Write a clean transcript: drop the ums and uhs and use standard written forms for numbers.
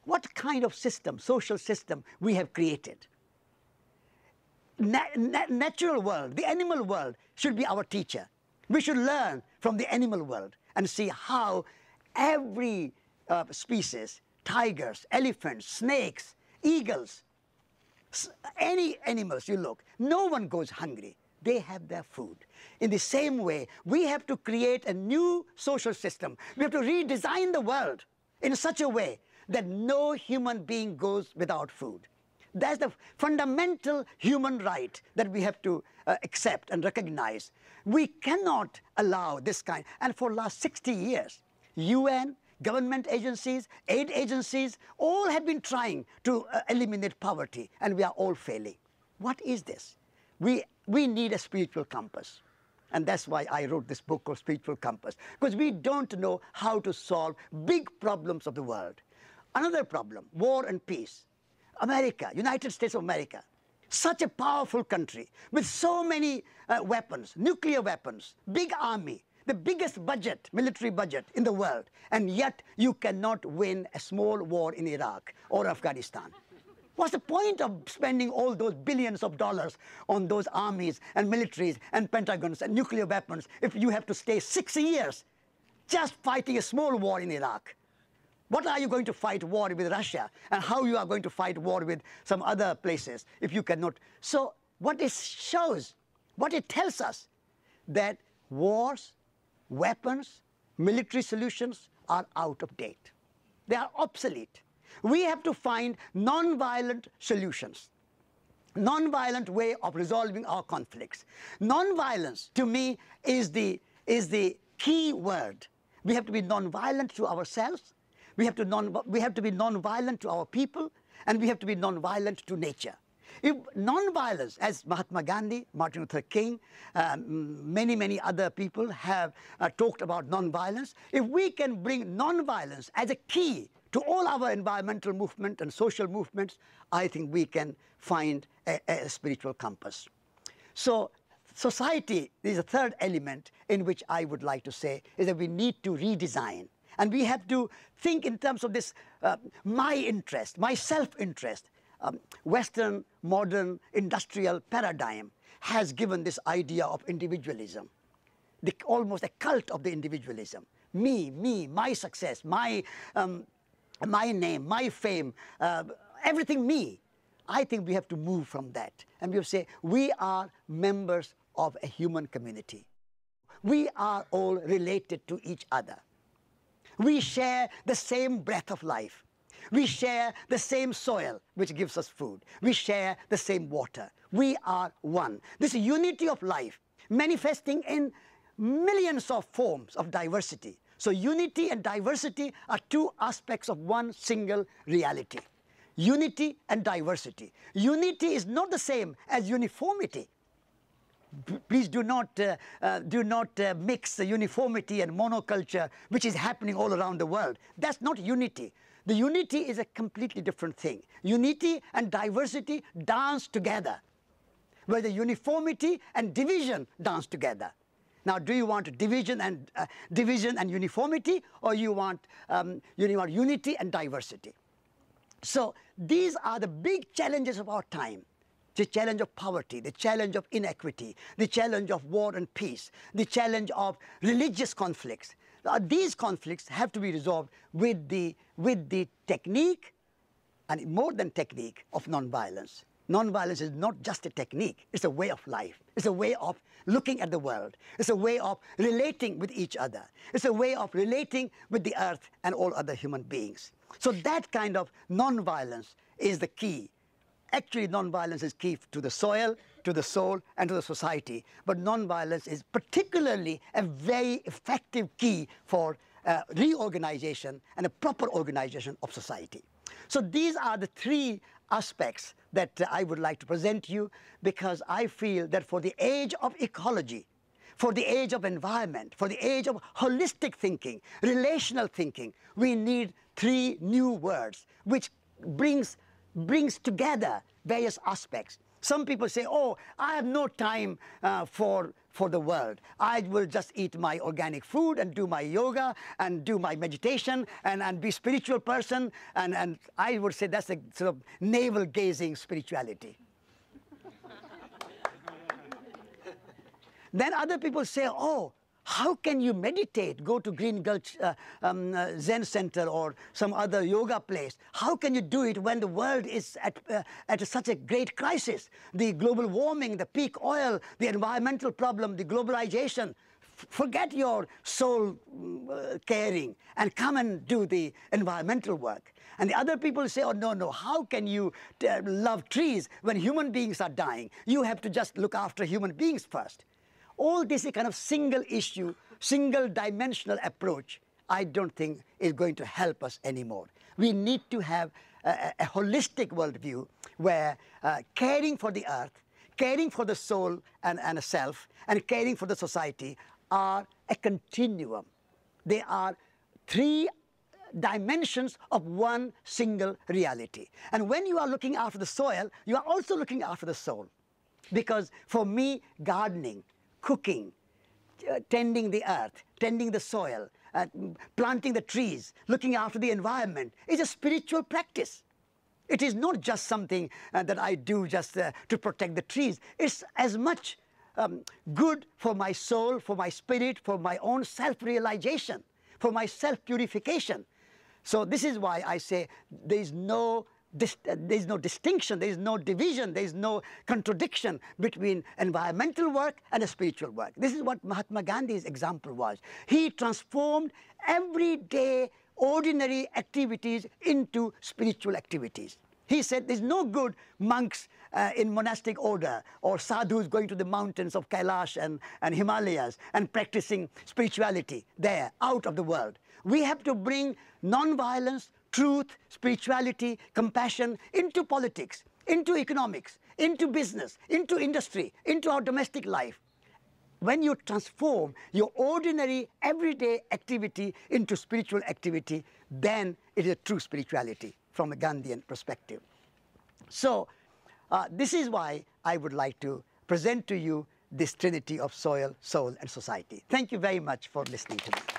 what kind of system, social system we have created. Natural world, the animal world should be our teacher. We should learn from the animal world and see how every species, tigers, elephants, snakes, eagles, any animals you look, no one goes hungry. They have their food. In the same way, we have to create a new social system. We have to redesign the world in such a way that no human being goes without food. That's the fundamental human right that we have to accept and recognize. We cannot allow this kind. And for the last 60 years, UN, government agencies, aid agencies, all have been trying to eliminate poverty, and we are all failing. What is this? We need a spiritual compass. And that's why I wrote this book called Spiritual Compass, because we don't know how to solve big problems of the world. Another problem, war and peace. America, United States of America, such a powerful country with so many weapons, nuclear weapons, big army, the biggest budget, military budget in the world, and yet you cannot win a small war in Iraq or Afghanistan. What's the point of spending all those billions of dollars on those armies and militaries and pentagons and nuclear weapons if you have to stay 6 years just fighting a small war in Iraq? What are you going to fight war with Russia, and how you are going to fight war with some other places if you cannot? So what it shows, what it tells us, that wars, weapons, military solutions are out of date. They are obsolete. We have to find non-violent solutions, non-violent way of resolving our conflicts. Non-violence, to me, is the key word. We have to be non-violent to ourselves. We have to be non-violent to our people, and we have to be non-violent to nature. If non-violence, as Mahatma Gandhi, Martin Luther King, many other people have talked about non-violence, if we can bring non-violence as a key to all our environmental movement and social movements, I think we can find a spiritual compass. So society is a third element in which I would like to say is that we need to redesign. And we have to think in terms of this my interest, my self-interest. Western, modern, industrial paradigm has given this idea of individualism, almost a cult of the individualism. Me, my success, my name, my fame, everything me. I think we have to move from that. And we have to say, we are members of a human community. We are all related to each other. We share the same breath of life. We share the same soil, which gives us food. We share the same water. We are one. This unity of life manifesting in millions of forms of diversity. So unity and diversity are two aspects of one single reality. Unity and diversity. Unity is not the same as uniformity. Please do not mix uniformity and monoculture, which is happening all around the world. That's not unity. The unity is a completely different thing. Unity and diversity dance together, where the uniformity and division dance together. Now, do you want division and uniformity, or you want unity and diversity? So these are the big challenges of our time. The challenge of poverty, the challenge of inequity, the challenge of war and peace, the challenge of religious conflicts. These conflicts have to be resolved with the technique, and more than technique, of nonviolence. Nonviolence is not just a technique, it's a way of life. It's a way of looking at the world. It's a way of relating with each other. It's a way of relating with the earth and all other human beings. So that kind of nonviolence is the key. Actually, nonviolence is key to the soil, to the soul, and to the society. But nonviolence is particularly a very effective key for reorganization and a proper organization of society. So these are the three aspects that I would like to present to you, because I feel that for the age of ecology, for the age of environment, for the age of holistic thinking, relational thinking, we need three new words which brings together various aspects. Some people say, oh, I have no time for the world. I will just eat my organic food and do my yoga and do my meditation and be a spiritual person. And I would say that's a sort of navel-gazing spirituality. Then other people say, oh, how can you meditate? Go to Green Gulch Zen Center or some other yoga place. How can you do it when the world is at such a great crisis? The global warming, the peak oil, the environmental problem, the globalization. Forget your soul caring and come and do the environmental work. And the other people say, oh, no, no, how can you love trees when human beings are dying? You have to just look after human beings first. All this is kind of single issue, single dimensional approach, I don't think is going to help us anymore. We need to have a holistic worldview where caring for the earth, caring for the soul and a self, and caring for the society are a continuum. They are three dimensions of one single reality. And when you are looking after the soil, you are also looking after the soul. Because for me, gardening, cooking, tending the earth, tending the soil, planting the trees, looking after the environment is a spiritual practice. It is not just something that I do just to protect the trees. It's as much good for my soul, for my spirit, for my own self-realization, for my self-purification. So this is why I say there is no distinction, there is no division, there is no contradiction between environmental work and a spiritual work. This is what Mahatma Gandhi's example was. He transformed everyday, ordinary activities into spiritual activities. He said there's no good monks in monastic order or sadhus going to the mountains of Kailash and Himalayas and practicing spirituality there, out of the world. We have to bring non-violence, truth, spirituality, compassion into politics, into economics, into business, into industry, into our domestic life. When you transform your ordinary, everyday activity into spiritual activity, then it is a true spirituality from a Gandhian perspective. So this is why I would like to present to you this trinity of soil, soul, and society. Thank you very much for listening to me.